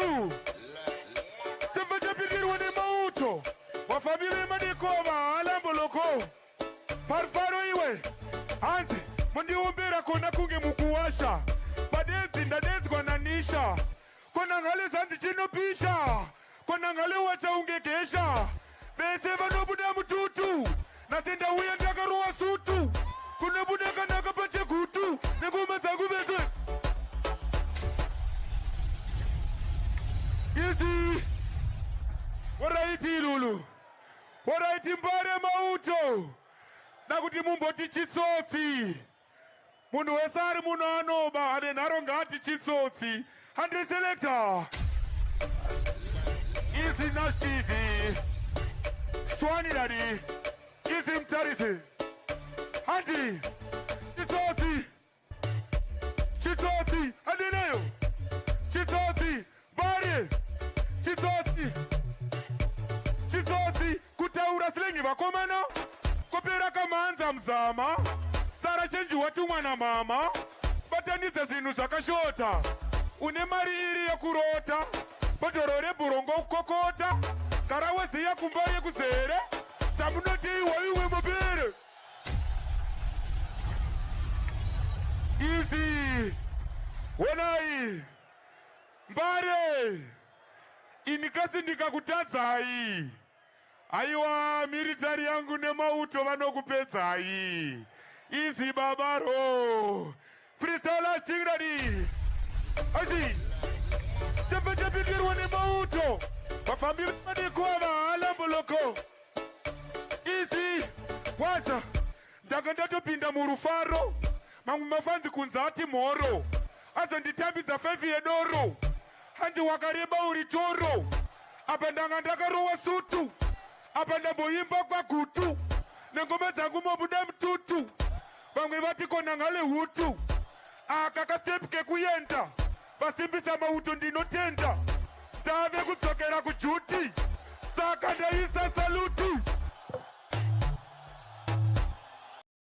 Zulu Sefaja pitirwa ni mauto Wafamili madikova alamboloko Parfaro iwe Anzi Mundi umbira kona kungi mukuwasha Padezi ndadezi kwa nanisha Kona ngali zanzi chino pisha Kona ngali wacha ungekesha Bese vano buda mututu Nasinda uya ndaka ruwa sutu Kuna buda kanaka pache kutu Nekume zagu bese Easy Waraiti lulu Waraiti mbare mauto Nakuti mumboti chitsotsi Munhu wesari munhu anoba ane nharonga ati chitsotsi Handi selector Easy Nash TV Swani Daddy Easy Mtarisi Handi Chitsotsi Chitsotsi Handi nayo Chitsotsi Bari Chitsotsi Chitsotsi Kutaura silengi vakomana Kopera kamanza mzama Sara chenji watu mwana mama Bataniza zinu zakashota Une mari iri ya kurota Batorore burongo ukokota Karawezi ya kumbaye kuzere Samunoti waiwe mabere Easy Wanai Mbare Inikasi ndikakutadzai Aiwa military yangu nemauto vanokupedzai Easy babaro Freestyle Stingray Asi Chepechepitirwa nemauto Vafambiri madikova alamboloko Easy Wacha Ndaka ndatopinda murufaro Mamwe mafanzi kunzati moro Azo nditambidza 5 yedoro Handi wakareba uritoro Apa ndanga ndakarowa sutu Apa ndamboimba kwa gutu Nengoma dzangu mobuda mtutu Vamwe vati kona ngale hutu Akakasepike kuyenda Vasimbisa mauto ndinotenda Tave kudzokera kujuti Saka ndaisa saluti